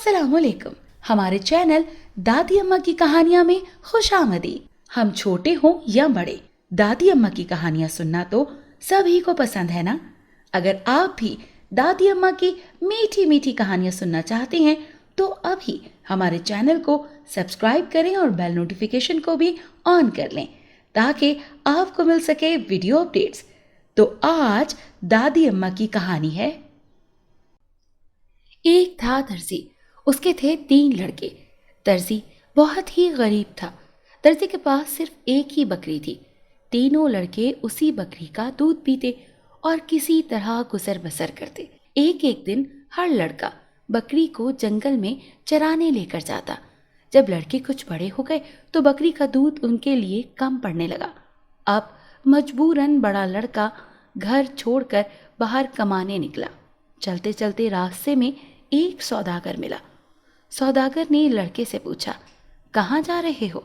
अस्सलाम वालेकुम। हमारे चैनल दादी अम्मा की कहानियां में खुश आमदीद। हम छोटे हों या बड़े, दादी अम्मा की कहानियां सुनना तो सभी को पसंद है ना। अगर आप भी दादी अम्मा की मीठी मीठी कहानियां सुनना चाहते हैं तो अभी हमारे चैनल को सब्सक्राइब करें और बेल नोटिफिकेशन को भी ऑन कर लें ताकि आपको मिल सके वीडियो अपडेट्स। तो आज दादी अम्मा की कहानी है। एक था दर्जी, उसके थे 3 लड़के। दर्जी बहुत ही गरीब था। दर्जी के पास सिर्फ एक ही बकरी थी। तीनों लड़के उसी बकरी का दूध पीते और किसी तरह गुजर बसर करते। एक एक दिन हर लड़का बकरी को जंगल में चराने लेकर जाता। जब लड़के कुछ बड़े हो गए तो बकरी का दूध उनके लिए कम पड़ने लगा। अब मजबूरन बड़ा लड़का घर छोड़कर बाहर कमाने निकला। चलते चलते रास्ते में एक सौदागर मिला। सौदागर ने लड़के से पूछा, कहाँ जा रहे हो?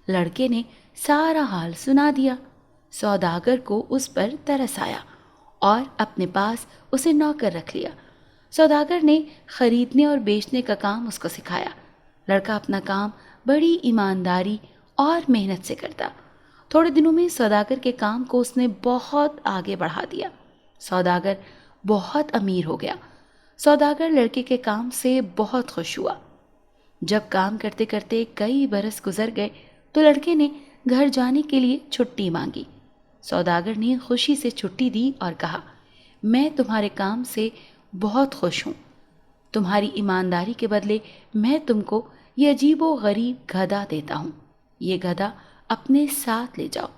लड़के ने सारा हाल सुना दिया। सौदागर को उस पर तरस आया और अपने पास उसे नौकर रख लिया। सौदागर ने खरीदने और बेचने का काम उसको सिखाया। लड़का अपना काम बड़ी ईमानदारी और मेहनत से करता। थोड़े दिनों में सौदागर के काम को उसने बहुत आगे बढ़ा दिया। सौदागर बहुत अमीर हो गया। सौदागर लड़के के काम से बहुत खुश हुआ। जब काम करते करते कई बरस गुजर गए तो लड़के ने घर जाने के लिए छुट्टी मांगी। सौदागर ने खुशी से छुट्टी दी और कहा, मैं तुम्हारे काम से बहुत खुश हूँ। तुम्हारी ईमानदारी के बदले मैं तुमको ये अजीबो गरीब गधा देता हूँ। ये गधा अपने साथ ले जाओ।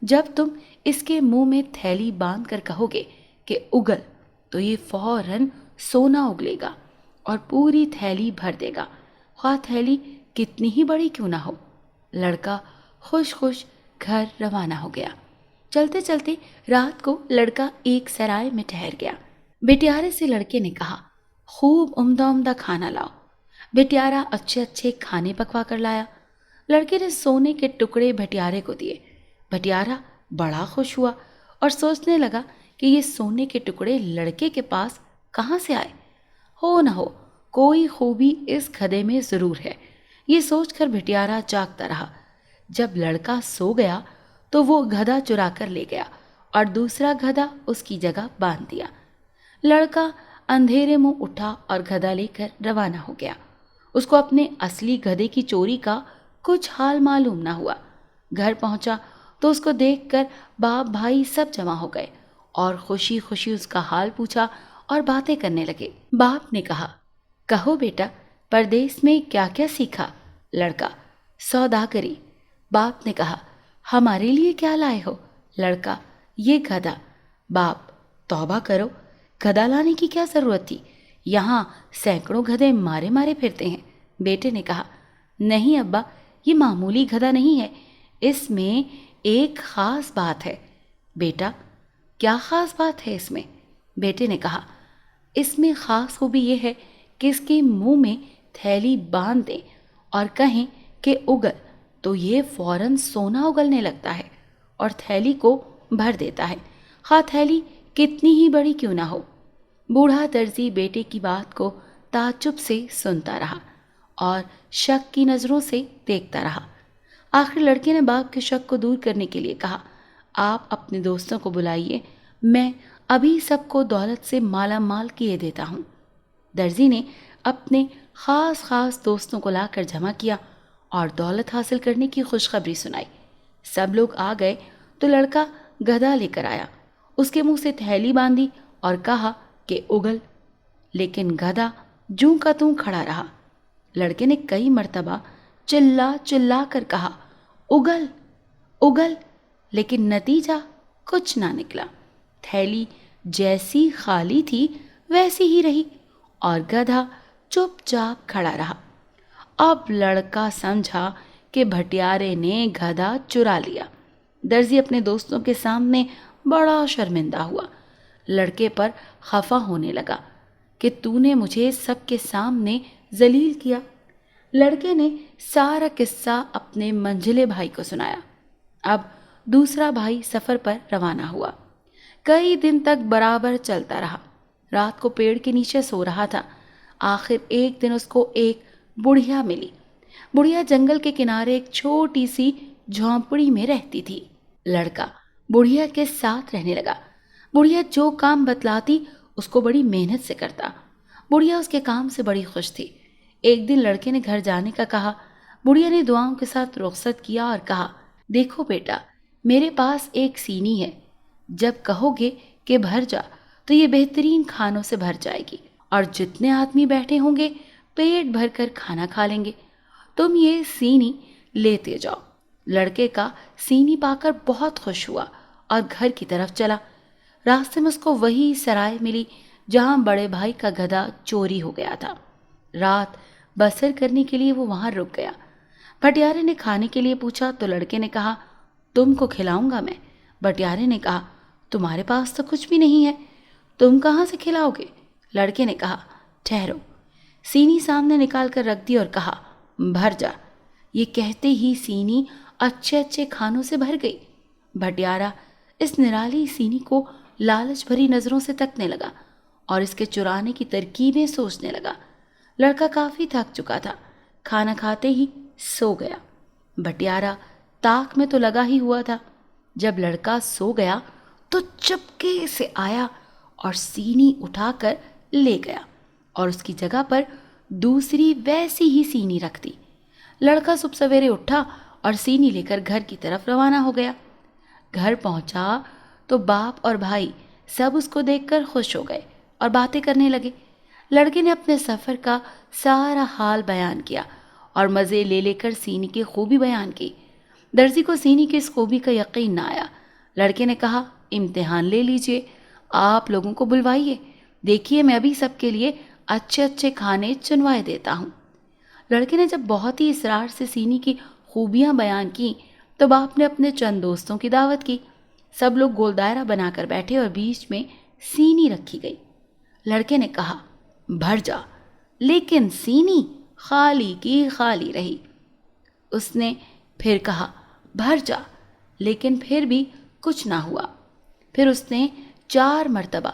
जब तुम इसके मुंह में थैली बांध कर कहोगे कि उगल, तो ये फौरन सोना उगलेगा और पूरी थैली भर देगा, ख्वाह थैली कितनी ही बड़ी क्यों ना हो। लड़का खुश खुश घर रवाना हो गया। चलते चलते रात को लड़का एक सराय में ठहर गया। बेटियारे से लड़के ने कहा, खूब उम्दा उम्दा खाना लाओ। बेटियारा अच्छे अच्छे खाने पकवा कर लाया। लड़के ने सोने के टुकड़े भटियारे को दिए। भटियारा बड़ा खुश हुआ और सोचने लगा कि ये सोने के टुकड़े लड़के के पास कहाँ से आए। हो न हो कोई खूबी इस गधे में ज़रूर है, ये सोचकर भटियारा जागता रहा। जब लड़का सो गया तो वो गधा चुरा कर ले गया और दूसरा गधा उसकी जगह बांध दिया। लड़का अंधेरे मुंह उठा और गधा लेकर रवाना हो गया। उसको अपने असली गधे की चोरी का कुछ हाल मालूम ना हुआ। घर पहुंचा तो उसको देखकर बाप भाई सब जमा हो गए और खुशी खुशी उसका हाल पूछा और बातें करने लगे। बाप ने कहा, कहो बेटा, परदेश में क्या क्या सीखा? लड़का, सौदागरी। बाप ने कहा, हमारे लिए क्या लाए हो? लड़का, ये गधा। बाप, तौबा करो, गधा लाने की क्या ज़रूरत थी? यहाँ सैकड़ों गधे मारे मारे फिरते हैं। बेटे ने कहा, नहीं अब्बा, ये मामूली गधा नहीं है, इसमें एक ख़ास बात है। बेटा, क्या ख़ास बात है इसमें? बेटे ने कहा, इसमें ख़ास खूबी ये है कि इसके मुंह में थैली बांध दें और कहें कि उगल, तो ये फौरन सोना उगलने लगता है और थैली को भर देता है, ख़ाह थैली कितनी ही बड़ी क्यों ना हो। बूढ़ा दर्जी बेटे की बात को ताज्जुब से सुनता रहा और शक की नज़रों से देखता रहा। आखिर लड़के ने बाप के शक को दूर करने के लिए कहा, आप अपने दोस्तों को बुलाइए, मैं अभी सबको दौलत से माला माल किए देता हूँ। दर्जी ने अपने ख़ास दोस्तों को लाकर जमा किया और दौलत हासिल करने की खुशखबरी सुनाई। सब लोग आ गए तो लड़का गधा लेकर आया, उसके मुंह से थैली बांधी और कहा कि उगल, लेकिन गधा जूं का तूं खड़ा रहा। लड़के ने कई मर्तबा चिल्ला चिल्ला कर कहा, उगल उगल, लेकिन नतीजा कुछ ना निकला। थैली जैसी खाली थी वैसी ही रही और गधा चुपचाप खड़ा रहा। अब लड़का समझा कि भटियारे ने गधा चुरा लिया। दर्जी अपने दोस्तों के सामने बड़ा शर्मिंदा हुआ। लड़के पर खफा होने लगा कि तूने मुझे सबके सामने जलील किया। लड़के ने सारा किस्सा अपने मंझले भाई को सुनाया। अब दूसरा भाई सफ़र पर रवाना हुआ। कई दिन तक बराबर चलता रहा। रात को पेड़ के नीचे सो रहा था। آخر ایک دن اس کو ایک بڑھیا ملی۔ بڑھیا جنگل کے کنارے ایک چھوٹی سی جھونپڑی میں رہتی تھی۔ لڑکا بڑھیا کے ساتھ رہنے لگا۔ بڑھیا جو کام بتلاتی اس کو بڑی محنت سے کرتا۔ بڑھیا اس کے کام سے بڑی خوش تھی۔ ایک دن لڑکے نے گھر جانے کا کہا۔ بڑھیا نے دعاؤں کے ساتھ رخصت کیا اور کہا، دیکھو بیٹا، میرے پاس ایک سینی ہے، جب کہو گے کہ بھر جا تو یہ بہترین کھانوں سے بھر جائے گی اور جتنے آدمی بیٹھے ہوں گے پیٹ بھر کر کھانا کھا لیں گے۔ تم یہ سینی لیتے جاؤ۔ لڑکے کا سینی پا کر بہت خوش ہوا اور گھر کی طرف چلا۔ راستے میں اس کو وہی سرائے ملی جہاں بڑے بھائی کا گدھا چوری ہو گیا تھا۔ رات بسر کرنے کے لیے وہ وہاں رک گیا۔ بھٹیارے نے کھانے کے لیے پوچھا تو لڑکے نے کہا، تم کو کھلاؤں گا میں۔ بھٹیارے نے کہا، تمہارے پاس تو کچھ بھی نہیں ہے، تم کہاں سے کھلاؤ گے؟ لڑکے نے کہا، ٹھہرو۔ سینی سامنے نکال کر رکھ دی اور کہا، بھر جا۔ یہ کہتے ہی سینی اچھے اچھے کھانوں سے بھر گئی۔ بھٹیارا اس نرالی سینی کو لالچ بھری نظروں سے تکنے لگا اور اس کے چرانے کی ترکیبیں سوچنے لگا۔ لڑکا کافی تھک چکا تھا، کھانا کھاتے ہی سو گیا۔ بھٹیارا تاک میں تو لگا ہی ہوا تھا۔ جب لڑکا سو گیا تو چپکے سے آیا اور سینی اٹھا کر لے گیا اور اس کی جگہ پر دوسری ویسی ہی سینی رکھ دی۔ لڑکا صبح سویرے اٹھا اور سینی لے کر گھر کی طرف روانہ ہو گیا۔ گھر پہنچا تو باپ اور بھائی سب اس کو دیکھ کر خوش ہو گئے اور باتیں کرنے لگے۔ لڑکے نے اپنے سفر کا سارا حال بیان کیا اور مزے لے لے کر سینی کی خوبی بیان کی۔ درزی کو سینی کی اس خوبی کا یقین نہ آیا۔ لڑکے نے کہا، امتحان لے لیجئے، آپ لوگوں کو بلوائیے، دیکھیے میں بھی سب کے لیے اچھے اچھے کھانے چنوائے دیتا ہوں۔ لڑکے نے جب بہت ہی اصرار سے سینی کی خوبیاں بیان کی تو باپ نے اپنے چند دوستوں کی دعوت کی۔ سب لوگ گول دائرہ بنا کر بیٹھے اور بیچ میں سینی رکھی گئی۔ لڑکے نے کہا، بھر جا، لیکن سینی خالی کی خالی رہی۔ اس نے پھر کہا، بھر جا، لیکن پھر بھی کچھ نہ ہوا۔ پھر اس نے 4 مرتبہ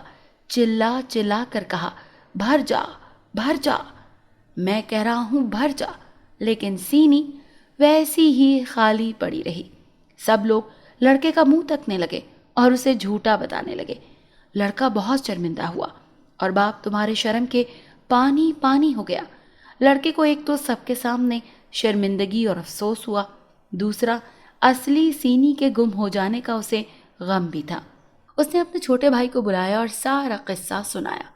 چلا چلا کر کہا، بھر جا، بھر جا، میں کہہ رہا ہوں بھر جا، لیکن سینی ویسی ہی خالی پڑی رہی۔ سب لوگ لڑکے کا منہ تکنے لگے اور اسے جھوٹا بتانے لگے۔ لڑکا بہت شرمندہ ہوا اور باپ تمہارے شرم کے پانی پانی ہو گیا۔ لڑکے کو ایک تو سب کے سامنے شرمندگی اور افسوس ہوا، دوسرا اصلی سینی کے گم ہو جانے کا اسے غم بھی تھا۔ اس نے اپنے چھوٹے بھائی کو بلایا اور سارا قصہ سنایا۔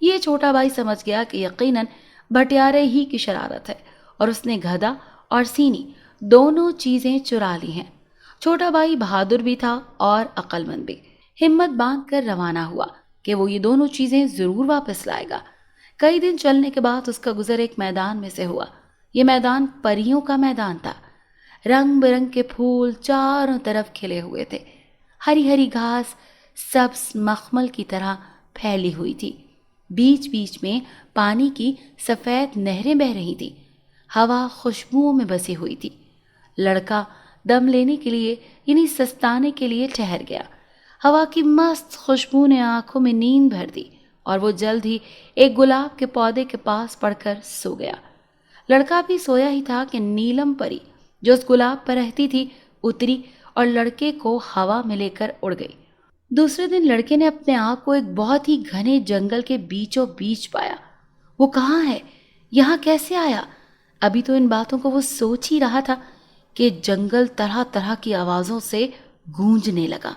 یہ چھوٹا بھائی سمجھ گیا کہ یقیناً بھٹیارے ہی کی شرارت ہے اور اس نے گدھا اور سینی دونوں چیزیں چرا لی ہیں۔ چھوٹا بھائی بہادر بھی تھا اور عقل مند بھی۔ ہمت باندھ کر روانہ ہوا کہ وہ یہ دونوں چیزیں ضرور واپس لائے گا۔ کئی دن چلنے کے بعد اس کا گزر ایک میدان میں سے ہوا۔ یہ میدان پریوں کا میدان تھا۔ رنگ برنگ کے پھول چاروں طرف کھلے ہوئے تھے۔ ہری ہری گھاس سبز مخمل کی طرح پھیلی ہوئی تھی۔ بیچ بیچ میں پانی کی سفید نہریں بہہ رہی تھی۔ ہوا خوشبوؤں میں بسی ہوئی تھی۔ لڑکا دم لینے کے لیے یعنی سستانے کے لیے ٹھہر گیا۔ ہوا کی مست خوشبو نے آنکھوں میں نیند بھر دی اور وہ جلد ہی ایک گلاب کے پودے کے پاس پڑ کر سو گیا۔ لڑکا بھی سویا ہی تھا کہ نیلم پری جو اس گلاب پر رہتی تھی اتری اور لڑکے کو ہوا میں لے کر اڑ گئی۔ دوسرے دن لڑکے نے اپنے آپ کو ایک بہت ہی گھنے جنگل کے بیچوں بیچ پایا۔ وہ کہاں ہے؟ یہاں کیسے آیا؟ ابھی تو ان باتوں کو وہ سوچ ہی رہا تھا کہ جنگل طرح طرح کی آوازوں سے گونجنے لگا۔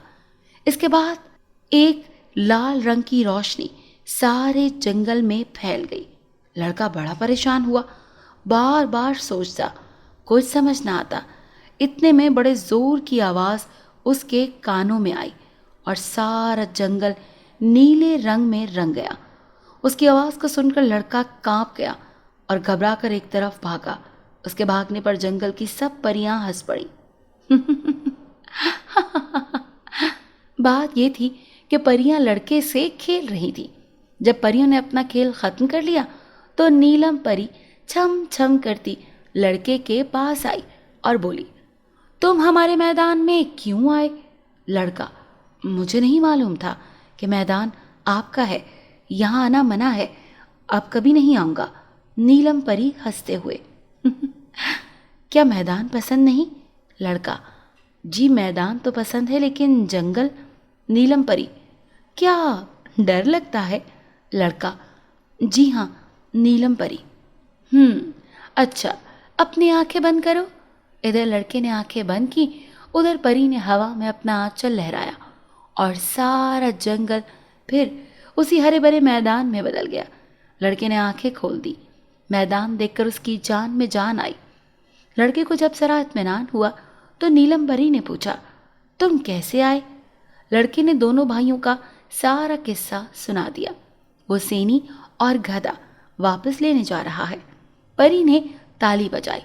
اس کے بعد ایک لال رنگ کی روشنی سارے جنگل میں پھیل گئی۔ لڑکا بڑا پریشان ہوا، بار بار سوچتا، کچھ سمجھ نہ آتا۔ اتنے میں بڑے زور کی آواز اس کے کانوں میں آئی اور سارا جنگل نیلے رنگ میں رنگ گیا۔ اس کی آواز کو سن کر لڑکا کانپ گیا اور گھبرا کر ایک طرف بھاگا۔ اس کے بھاگنے پر جنگل کی سب پریاں ہنس پڑیں۔ بات یہ تھی کہ پریاں لڑکے سے کھیل رہی تھی۔ جب پریوں نے اپنا کھیل ختم کر لیا تو نیلم پری چھم چھم کرتی لڑکے کے پاس آئی اور بولی، تم ہمارے میدان میں کیوں آئے؟ لڑکا، مجھے نہیں معلوم تھا کہ میدان آپ کا ہے، یہاں آنا منع ہے، अब कभी नहीं आऊंगा। नीलम परी हंसते हुए। क्या मैदान पसंद नहीं? लड़का, जी मैदान तो पसंद है लेकिन जंगल। नीलम परी, क्या डर लगता है? लड़का, जी हाँ। नीलम परी, अच्छा, अपनी आंखें बंद करो। इधर लड़के ने आंखें बंद की, उधर परी ने हवा में अपना आंचल लहराया और सारा जंगल फिर उसी हरे भरे मैदान में बदल गया। लड़के ने आंखें खोल दी। मैदान देखकर उसकी जान में जान आई। लड़के को जब जरा इत्मीनान हुआ तो नीलम परी ने पूछा, तुम कैसे आए? लड़के ने दोनों भाइयों का सारा किस्सा सुना दिया। वो सेनी और गधा वापस लेने जा रहा है। परी ने ताली बजाई।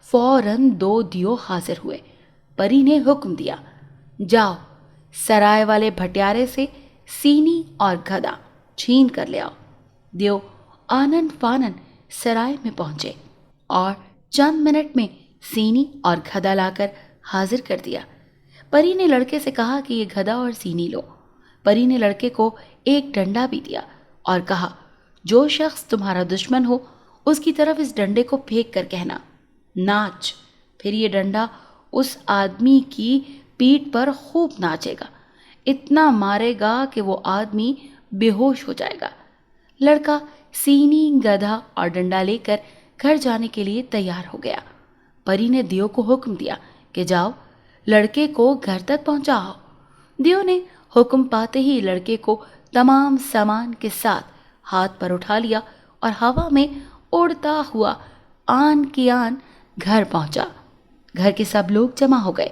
फौरन 2 दियो हाजिर हुए। परी ने हुक्म दिया, जाओ सराय वाले भटियारे से सीनी और गधा छीन कर ले आओ। दियो आनन फानन सराय में पहुंचे और चंद मिनट में सीनी और गधा लाकर हाजिर कर दिया। परी ने लड़के से कहा कि ये गधा और सीनी लो। परी ने लड़के को एक डंडा भी दिया और कहा, जो शख्स तुम्हारा दुश्मन हो उसकी तरफ इस डंडे को फेंक कर कहना, नाच। फिर ये डंडा उस आदमी की पीठ पर खूब नाचेगा, इतना मारेगा कि वो आदमी बेहोश हो जाएगा। लड़का सीनी, गधा और डंडा लेकर घर जाने के लिए तैयार हो गया। परी ने दियो को हुक्म दिया कि जाओ लड़के को घर तक पहुंचाओ। दियो ने हुक्म पाते ही लड़के को तमाम सामान के साथ हाथ पर उठा लिया और हवा में उड़ता हुआ आन की आन घर पहुंचा। घर के सब लोग जमा हो गए।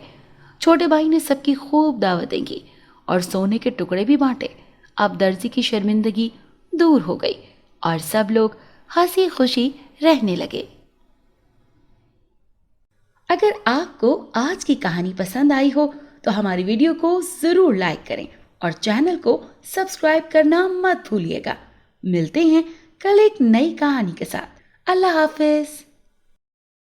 छोटे भाई ने सबकी खूब दावतें की और सोने के टुकड़े भी बांटे। अब दर्जी की शर्मिंदगी दूर हो गई और सब लोग हंसी खुशी रहने लगे। अगर आपको आज की कहानी पसंद आई हो तो हमारी वीडियो को जरूर लाइक करें और चैनल को सब्सक्राइब करना मत भूलिएगा। मिलते हैं कल एक नई कहानी के साथ। अल्लाह हाफिज।